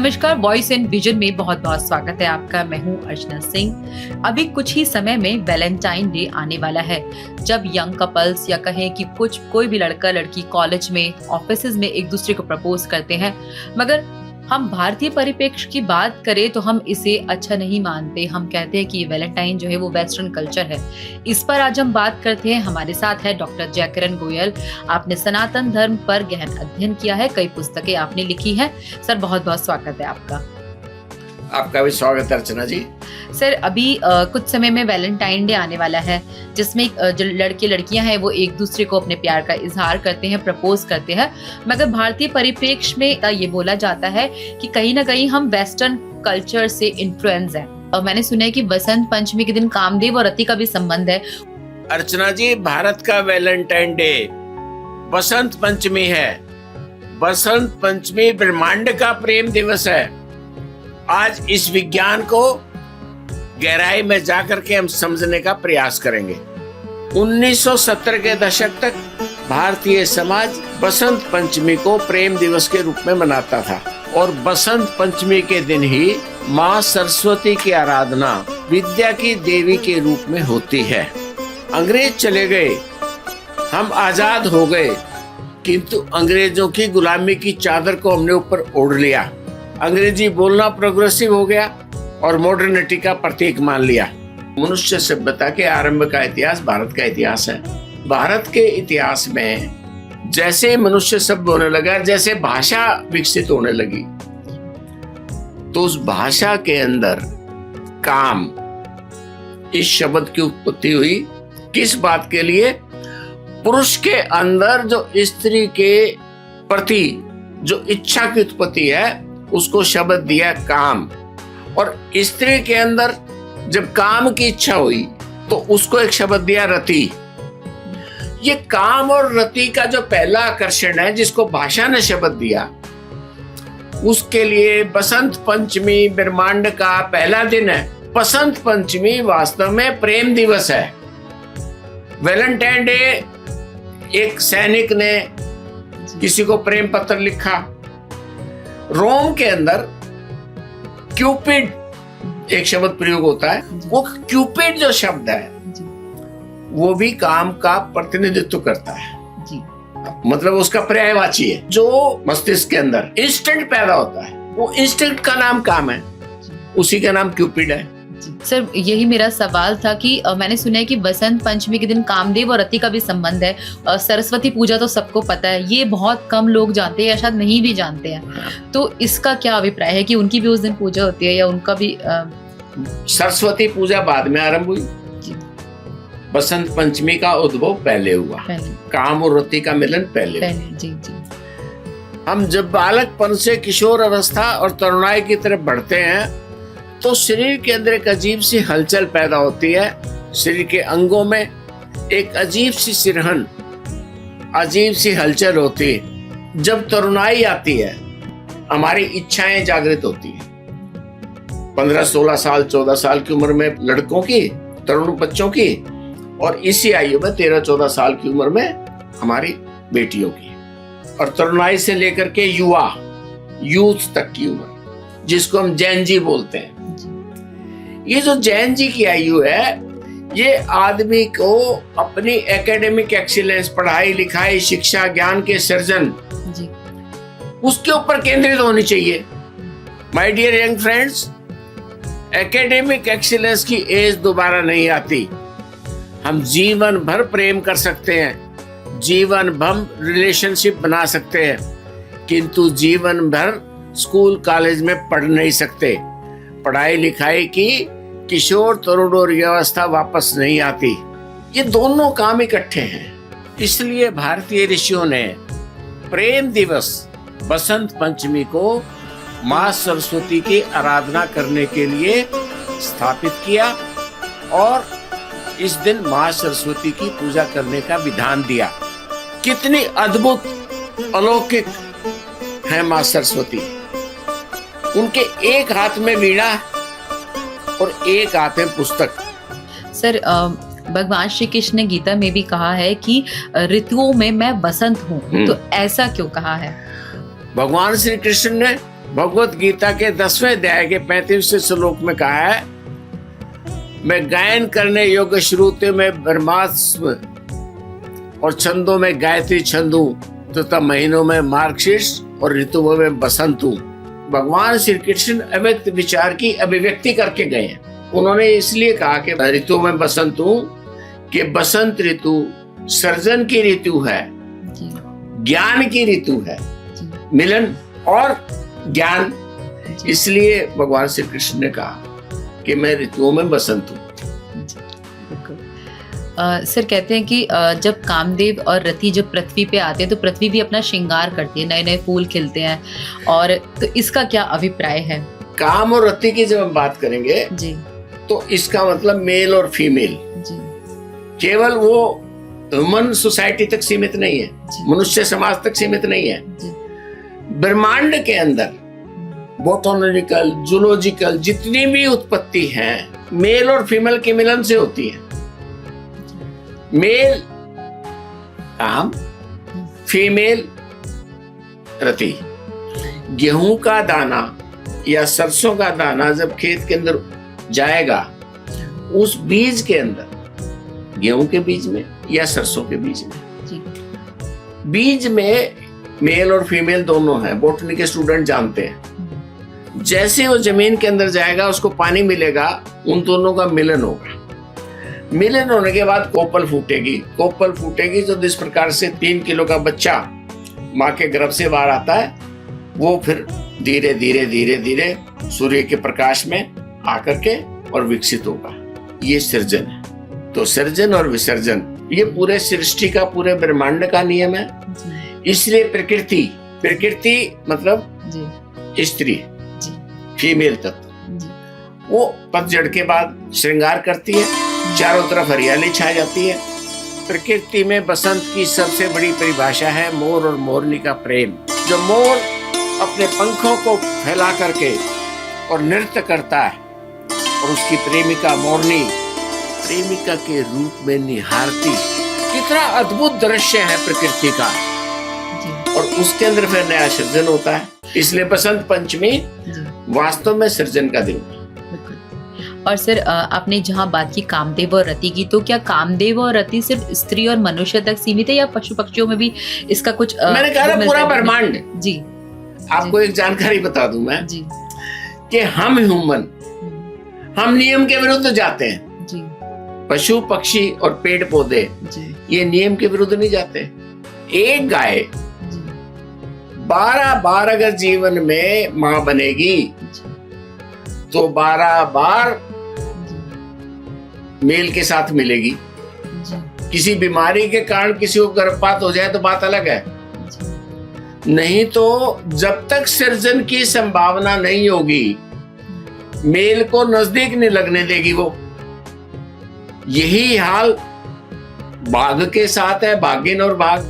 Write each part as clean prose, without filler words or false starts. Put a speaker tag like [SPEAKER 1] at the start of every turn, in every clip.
[SPEAKER 1] नमस्कार, voice and vision में बहुत बहुत स्वागत है आपका। मैं हूं अर्चना सिंह। अभी कुछ ही समय में वैलेंटाइन डे आने वाला है, जब यंग कपल्स या कहें कि कोई भी लड़का लड़की कॉलेज में, ऑफिसेज में एक दूसरे को प्रपोज करते हैं। मगर हम भारतीय परिप्रेक्ष्य की बात करें तो हम इसे अच्छा नहीं मानते। हम कहते हैं कि वैलेंटाइन जो है वो वेस्टर्न कल्चर है। इस पर आज हम बात करते हैं। हमारे साथ है डॉक्टर जयकिरण गोयल। आपने सनातन धर्म पर गहन अध्ययन किया है, कई पुस्तकें आपने लिखी हैं। सर, बहुत बहुत स्वागत है आपका।
[SPEAKER 2] आपका भी स्वागत है अर्चना जी।
[SPEAKER 1] सर, अभी कुछ समय में वैलेंटाइन डे आने वाला है, जिसमें जो लड़के लड़कियां हैं वो एक दूसरे को अपने प्यार का इजहार करते हैं, प्रपोज करते हैं। मगर भारतीय परिप्रेक्ष्य में ये बोला जाता है कि कहीं ना कहीं हम वेस्टर्न कल्चर से इन्फ्लुएंस हैं। और मैंने सुना है कि बसंत पंचमी के दिन कामदेव और रति का भी संबंध है।
[SPEAKER 2] अर्चना जी, भारत का वैलेंटाइन डे बसंत पंचमी है। बसंत पंचमी ब्रह्मांड का प्रेम दिवस है। आज इस विज्ञान को गहराई में जाकर के हम समझने का प्रयास करेंगे। 1970 के दशक तक भारतीय समाज बसंत पंचमी को प्रेम दिवस के रूप में मनाता था और बसंत पंचमी के दिन ही माँ सरस्वती की आराधना विद्या की देवी के रूप में होती है। अंग्रेज चले गए, हम आजाद हो गए, किंतु अंग्रेजों की गुलामी की चादर को हमने ऊपर ओढ़ लिया। अंग्रेजी बोलना प्रोग्रेसिव हो गया और मॉडर्निटी का प्रतीक मान लिया। मनुष्य सभ्यता के आरंभ का इतिहास भारत का इतिहास है। भारत के इतिहास में जैसे मनुष्य सभ्य होने लगा, जैसे भाषा विकसित होने लगी, तो उस भाषा के अंदर काम इस शब्द की उत्पत्ति हुई। किस बात के लिए? पुरुष के अंदर जो स्त्री के प्रति जो इच्छा की उत्पत्ति है, उसको शब्द दिया काम। और स्त्री के अंदर जब काम की इच्छा हुई तो उसको एक शब्द दिया रति। ये काम और रति का जो पहला आकर्षण है, जिसको भाषा ने शब्द दिया, उसके लिए बसंत पंचमी ब्रह्मांड का पहला दिन है। बसंत पंचमी वास्तव में प्रेम दिवस है। वैलेंटाइन डे, एक सैनिक ने किसी को प्रेम पत्र लिखा। रोम के अंदर क्यूपिड एक शब्द प्रयोग होता है। वो क्यूपिड जो शब्द है वो भी काम का प्रतिनिधित्व करता है जी। मतलब उसका पर्यायवाची है। जो मस्तिष्क के अंदर इंस्टेंट पैदा होता है, वो इंस्टेंट का नाम काम है, उसी का नाम क्यूपिड है।
[SPEAKER 1] सर, यही मेरा सवाल था कि मैंने सुना है कि बसंत पंचमी के दिन कामदेव और रति का भी संबंध है। सरस्वती पूजा तो सबको पता है, ये बहुत कम लोग जानते हैं या शायद नहीं भी जानते हैं। तो इसका क्या अभिप्राय है कि उनकी भी उस दिन पूजा होती है या उनका भी?
[SPEAKER 2] सरस्वती पूजा बाद में आरंभ हुई, बसंत पंचमी का उद्भव पहले हुआ। काम और रति का मिलन पहले।
[SPEAKER 1] जी जी।
[SPEAKER 2] हम जब बालकपन से किशोर अवस्था और तरुणाई की तरफ बढ़ते हैं तो शरीर के अंदर एक अजीब सी हलचल पैदा होती है। शरीर के अंगों में एक अजीब सी सिरहन, अजीब सी हलचल होती है। जब तरुणाई आती है, हमारी इच्छाएं जागृत होती हैं। 15-16 साल, 14 साल की उम्र में लड़कों की, तरुण बच्चों की, और इसी आयु में 13-14 साल की उम्र में हमारी बेटियों की। और तरुणाई से लेकर के यूथ तक की उम्र, जिसको हम जैन जी बोलते हैं। ये जो जैन जी की आयु है, ये आदमी को अपनी एकेडमिक एक्सीलेंस, पढ़ाई लिखाई, शिक्षा, ज्ञान के सृजन जी, उसके ऊपर केंद्रित होनी चाहिए। My dear young friends, academic excellence की एज दोबारा नहीं आती। हम जीवन भर प्रेम कर सकते हैं, जीवन भर रिलेशनशिप बना सकते हैं, किंतु जीवन भर स्कूल कॉलेज में पढ़ नहीं सकते। पढ़ाई लिखाई की किशोर तरुण और अवस्था वापस नहीं आती। ये दोनों काम इकट्ठे हैं। इसलिए भारतीय ऋषियों ने प्रेम दिवस बसंत पंचमी को माँ सरस्वती की आराधना करने के लिए स्थापित किया और इस दिन माँ सरस्वती की पूजा करने का विधान दिया। कितनी अद्भुत अलौकिक है माँ सरस्वती। उनके एक हाथ में वीणा और एक हाथ में पुस्तक।
[SPEAKER 1] सर, भगवान श्री कृष्ण ने गीता में भी कहा है कि ऋतुओं में मैं बसंत हूँ, तो ऐसा क्यों कहा है?
[SPEAKER 2] भगवान श्री कृष्ण ने भगवत गीता के 10वें अध्याय के 35वें श्लोक में कहा है, मैं गायन करने योग्य श्रुति में ब्रह्मास्त्र और छंदों में गायत्री छंद हूं तथा महीनों में मार्गशीर्ष और ऋतुओं में बसंत हूं। भगवान श्री कृष्ण अव्यक्त विचार की अभिव्यक्ति करके गए हैं। उन्होंने इसलिए कहा कि ऋतुओं में बसंत हूं कि बसंत ऋतु सर्जन की ऋतु है, ज्ञान की ऋतु है, मिलन और ज्ञान। इसलिए भगवान श्री कृष्ण ने कहा कि मैं ऋतुओं में बसंत हूँ।
[SPEAKER 1] सर कहते हैं कि जब कामदेव और रति जब पृथ्वी पे आते हैं तो पृथ्वी भी अपना श्रृंगार करती है, नए नए फूल खिलते हैं, और तो इसका क्या अभिप्राय है?
[SPEAKER 2] काम और रति की जब हम बात करेंगे
[SPEAKER 1] जी, तो
[SPEAKER 2] इसका मतलब मेल और फीमेल
[SPEAKER 1] जी,
[SPEAKER 2] केवल वो ह्यूमन सोसाइटी तक सीमित नहीं है, मनुष्य समाज तक सीमित नहीं है। ब्रह्मांड के अंदर बोटैनिकल, जूलॉजिकल जितनी भी उत्पत्ति है मेल और फीमेल के मिलन से होती है। मेल काम, फीमेल रति। गेहूं का दाना या सरसों का दाना जब खेत के अंदर जाएगा, उस बीज के अंदर, गेहूं के बीज में या सरसों के बीज में, बीज में मेल और फीमेल दोनों हैं, बॉटनी के स्टूडेंट जानते हैं। जैसे वो जमीन के अंदर जाएगा, उसको पानी मिलेगा, उन दोनों का मिलन होगा। मिलन होने के बाद कोपल फूटेगी। कोपल फूटेगी तो जिस प्रकार से 3 किलो का बच्चा माँ के गर्भ से बाहर आता है, वो फिर धीरे धीरे धीरे धीरे सूर्य के प्रकाश में आकर के और विकसित होगा। ये सृजन है। तो सृजन और विसर्जन ये पूरे सृष्टि का, पूरे ब्रह्मांड का नियम है। इसलिए प्रकृति मतलब स्त्री, फीमेल तत्व, वो पतझड़ के बाद श्रृंगार करती है, चारों तरफ हरियाली छा जाती है। प्रकृति में बसंत की सबसे बड़ी परिभाषा है मोर और मोरनी का प्रेम। जो मोर अपने पंखों को फैला करके और नृत्य करता है और उसकी प्रेमिका मोरनी प्रेमिका के रूप में निहारती, कितना अद्भुत दृश्य है प्रकृति का, और उसके अंदर फिर नया सृजन होता है। इसलिए बसंत पंचमी वास्तव में सृजन का दिन है।
[SPEAKER 1] और सर आपने जहाँ बात की कामदेव और रति की, तो क्या कामदेव और रति सिर्फ स्त्री और मनुष्य तक सीमित है या पशु पक्षियों में भी इसका कुछ
[SPEAKER 2] मैंने कहा ना पूरा ब्रह्मांड।
[SPEAKER 1] जी,
[SPEAKER 2] आपको एक जानकारी बता दूं मैं
[SPEAKER 1] जी,
[SPEAKER 2] कि हम ह्यूमन, हम नियम के विरुद्ध जाते हैं
[SPEAKER 1] जी।
[SPEAKER 2] पशु पक्षी और पेड़ पौधे ये नियम के विरुद्ध नहीं जाते। एक गाय 12 बार अगर जीवन में मां बनेगी तो 12 बार मेल के साथ मिलेगी। किसी बीमारी के कारण किसी को गर्भपात हो जाए तो बात अलग है, नहीं तो जब तक सृजन की संभावना नहीं होगी, मेल को नजदीक नहीं लगने देगी वो। यही हाल बाघ के साथ है, बाघिन और बाघ।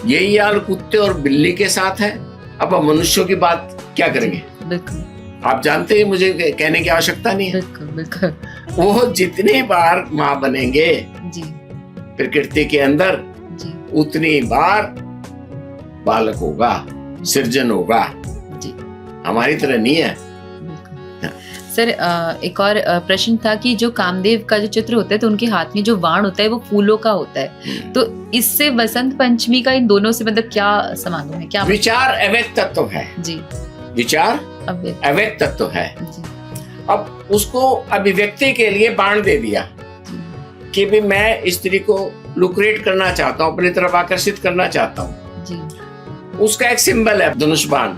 [SPEAKER 2] यही हाल कुत्ते और बिल्ली के साथ है। अब हम मनुष्यों की बात क्या करेंगे? आप जानते हैं, मुझे कहने की आवश्यकता नहीं है।
[SPEAKER 1] बिल्कुल।
[SPEAKER 2] वो जितनी बार मां बनेंगे
[SPEAKER 1] जी,
[SPEAKER 2] प्रकृति के अंदर
[SPEAKER 1] जी,
[SPEAKER 2] उतनी बार बालक होगा, सृजन होगा।
[SPEAKER 1] जी, हमारी
[SPEAKER 2] तरह नहीं है।
[SPEAKER 1] सर एक और प्रश्न था कि जो कामदेव का जो चित्र होता है तो उनके हाथ में जो बाण होता है वो फूलों का होता है, तो इससे बसंत पंचमी का इन दोनों से मतलब क्या समागम है? क्या
[SPEAKER 2] विचार अव्यक्त तत्व है जी, विचार अव्यक्त तत्व है। अब उसको अभिव्यक्ति के लिए बाण दे दिया कि भी मैं स्त्री को लुक्रेट करना चाहता हूँ, अपनी तरफ आकर्षित करना चाहता हूँ। उसका एक सिंबल है धनुष बाण,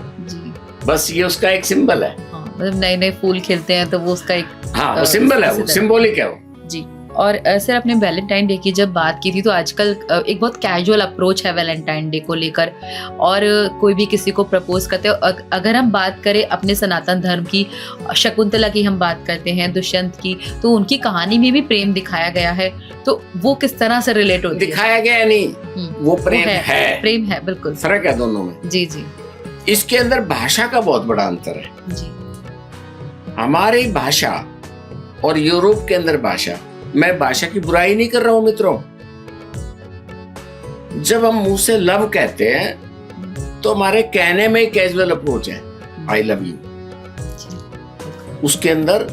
[SPEAKER 2] बस ये उसका एक सिंबल है।
[SPEAKER 1] मतलब नए नए फूल खिलते हैं तो वो उसका एक
[SPEAKER 2] वो सिंबल है, वो सिंबॉलिक है वो
[SPEAKER 1] जी। और सर आपने वैलेंटाइन डे की जब बात की थी, तो आजकल एक बहुत कैजुअल अप्रोच है वैलेंटाइन डे को लेकर, और कोई भी किसी को प्रपोज करते हैं। अगर हम बात करें अपने सनातन धर्म की, शकुंतला की हम बात करते हैं, दुष्यंत की, तो उनकी कहानी में भी प्रेम दिखाया गया है, तो वो किस तरह से रिलेट होती है?
[SPEAKER 2] दिखाया गया नहीं, वो प्रेम है,
[SPEAKER 1] प्रेम है, बिल्कुल
[SPEAKER 2] फर्क है दोनों में।
[SPEAKER 1] जी जी।
[SPEAKER 2] इसके अंदर भाषा का बहुत बड़ा अंतर है
[SPEAKER 1] जी।
[SPEAKER 2] हमारी भाषा और यूरोप के अंदर भाषा, मैं भाषा की बुराई नहीं कर रहा हूं मित्रों। जब हम मुंह से लव कहते हैं तो हमारे कहने में कैजुअल अप्रोच है। आई लव यू, उसके अंदर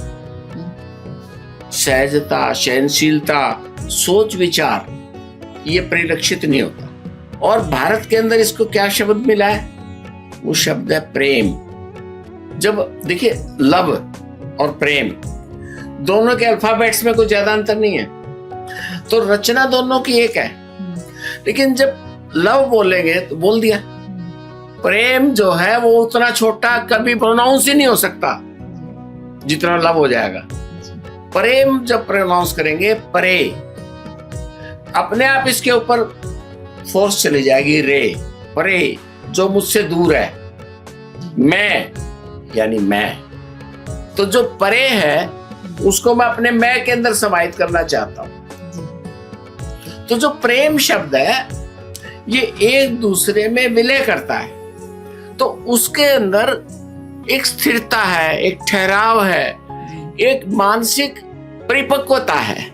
[SPEAKER 2] सहजता, सहनशीलता, सोच विचार ये परिलक्षित नहीं होता। और भारत के अंदर इसको क्या शब्द मिला है? वो शब्द है प्रेम। जब देखिए लव और प्रेम दोनों के अल्फाबेट्स में कोई ज्यादा अंतर नहीं है, तो रचना दोनों की एक है, लेकिन जब लव बोलेंगे तो बोल दिया। प्रेम जो है वो उतना छोटा कभी प्रोनाउंस ही नहीं हो सकता जितना लव हो जाएगा। प्रेम जब प्रोनाउंस करेंगे, परे, अपने आप इसके ऊपर फोर्स चली जाएगी, रे, परे, जो मुझसे दूर है, मैं यानी मैं। तो जो परे है उसको मैं अपने मैं के अंदर समाहित करना चाहता हूं। तो जो प्रेम शब्द है ये एक दूसरे में विलय करता है, तो उसके अंदर एक स्थिरता है, एक ठहराव है, एक मानसिक परिपक्वता है।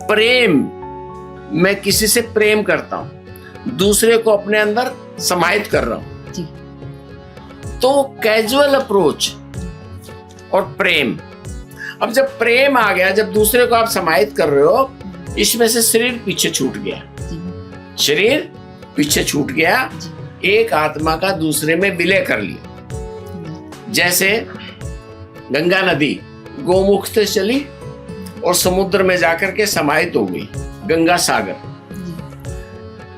[SPEAKER 2] प्रेम, मैं किसी से प्रेम करता हूं, दूसरे को अपने अंदर समाहित कर रहा हूं। तो कैजुअल अप्रोच और प्रेम, अब जब प्रेम आ गया, जब दूसरे को आप समाहित कर रहे हो, इसमें से शरीर पीछे छूट गया, शरीर पीछे छूट गया, एक आत्मा का दूसरे में विलय कर लिया। जैसे गंगा नदी गोमुख से चली और समुद्र में जाकर के समाहित हो गई, गंगा सागर।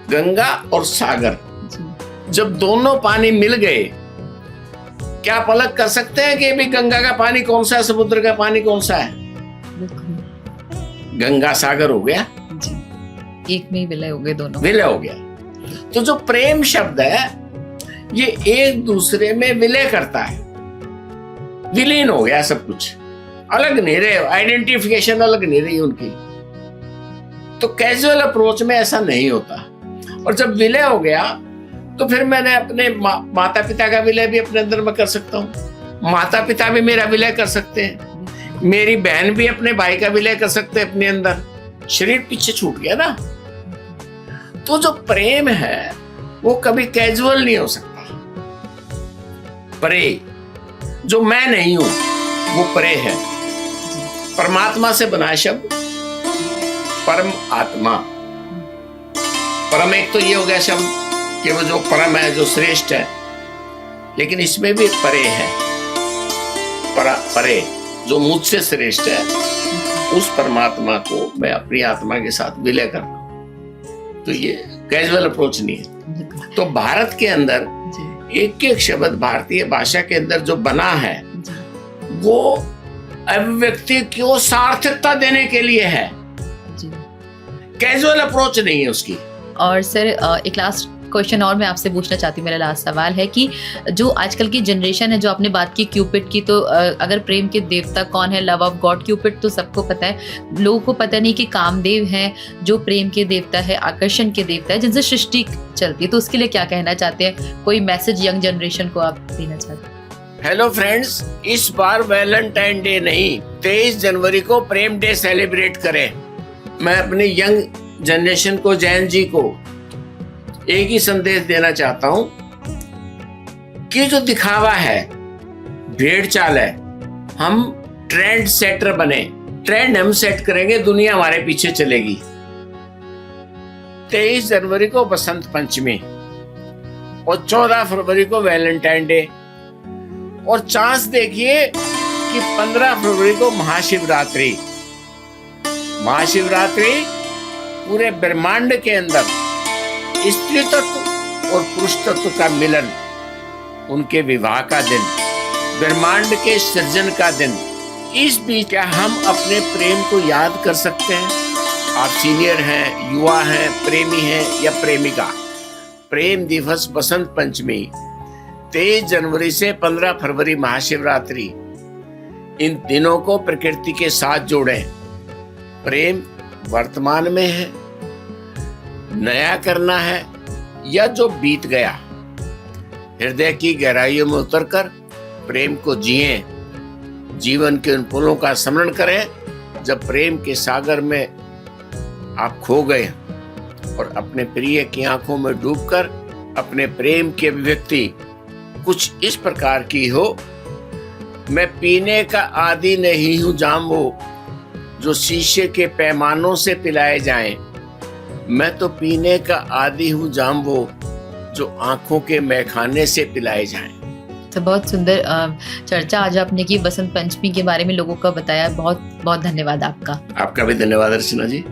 [SPEAKER 2] गंगा और सागर जब दोनों पानी मिल गए, क्या आप अलग कर सकते हैं कि भी गंगा का पानी कौन सा है, समुद्र का पानी कौन सा है? गंगा सागर हो गया,
[SPEAKER 1] एक में ही विलय हो गए, दोनों
[SPEAKER 2] विलय हो गया। तो जो प्रेम शब्द है ये एक दूसरे में विलय करता है, विलीन हो गया, सब कुछ अलग नहीं रहे, आइडेंटिफिकेशन अलग नहीं रही उनकी। तो कैजुअल अप्रोच में ऐसा नहीं होता। और जब विलय हो गया तो फिर मैंने अपने माता पिता का विलय भी अपने अंदर में कर सकता हूँ, माता पिता भी मेरा विलय कर सकते हैं, मेरी बहन भी अपने भाई का विलय कर सकते हैं अपने अंदर। शरीर पीछे छूट गया ना। तो जो प्रेम है वो कभी कैजुअल नहीं हो सकता। परे, जो मैं नहीं हूं वो परे है। परमात्मा से बना शब्द परम आत्मा। परम एक तो ये हो गया शब्द कि वो जो परम है, जो श्रेष्ठ है, लेकिन इसमें भी परे है, परे जो मुझसे श्रेष्ठ है, उस परमात्मा को मैं अपनी आत्मा के साथ विलय कर रहा हूं। तो ये कैजुअल अप्रोच नहीं है। तो भारत के अंदर एक एक शब्द भारतीय भाषा के अंदर जो बना है वो अभिव्यक्ति को सार्थकता देने के लिए है, कैजुअल अप्रोच नहीं है उसकी।
[SPEAKER 1] और सर एक लास्ट क्वेश्चन और मैं आपसे पूछना चाहती हूँ, मेरा लास्ट सवाल है कि जो आजकल की जनरेशन है, जो आपने बात की क्यूपिड की, तो अगर प्रेम के देवता कौन है, लव ऑफ गॉड क्यूपिड तो सबको पता है, लोगों को पता नहीं कि कामदेव हैं जो प्रेम के देवता है, आकर्षण के देवता है, जिनसे सृष्टि चलती है। तो उसके लिए क्या कहना चाहते हैं, कोई मैसेज यंग जनरेशन को आप देना चाहते हैं?
[SPEAKER 2] हेलो फ्रेंड्स, इस बार वैलेंटाइन डे नहीं, 23 जनवरी को प्रेम डे सेलिब्रेट करें। मैं अपनी यंग जनरेशन को, जैन जी को एक ही संदेश देना चाहता हूं कि जो दिखावा है, भेड़ चाल है, हम ट्रेंड सेटर बने, ट्रेंड हम सेट करेंगे, दुनिया हमारे पीछे चलेगी। 23 जनवरी को बसंत पंचमी और 14 फरवरी को वैलेंटाइन डे, और चांस देखिए कि 15 फरवरी को महाशिवरात्रि। महाशिवरात्रि पूरे ब्रह्मांड के अंदर स्त्री तत्व और पुरुष तत्व का मिलन, उनके विवाह का दिन, ब्रह्मांड के सृजन का दिन। इस बीच क्या हम अपने प्रेम को याद कर सकते हैं? आप सीनियर हैं, युवा हैं, प्रेमी हैं या प्रेमिका, प्रेम दिवस बसंत पंचमी 23 जनवरी से 15 फरवरी महाशिवरात्रि, इन दिनों को प्रकृति के साथ जोड़ें। प्रेम वर्तमान में है, नया करना है, या जो बीत गया, हृदय की गहराइयों में उतरकर प्रेम को जिएं। जीवन के उन पलों का स्मरण करें जब प्रेम के सागर में आप खो गए और अपने प्रिय की आंखों में डूबकर अपने प्रेम की अभिव्यक्ति कुछ इस प्रकार की हो। मैं पीने का आदी नहीं हूं जाम वो जो शीशे के पैमानों से पिलाए जाएं। मैं तो पीने का आदी हूं जाम वो जो आंखों के मैखाने से पिलाए जाएं।
[SPEAKER 1] तो बहुत सुंदर चर्चा आज आपने की बसंत पंचमी के बारे में लोगों को बताया। बहुत बहुत धन्यवाद आपका।
[SPEAKER 2] आपका भी धन्यवाद अर्चना जी।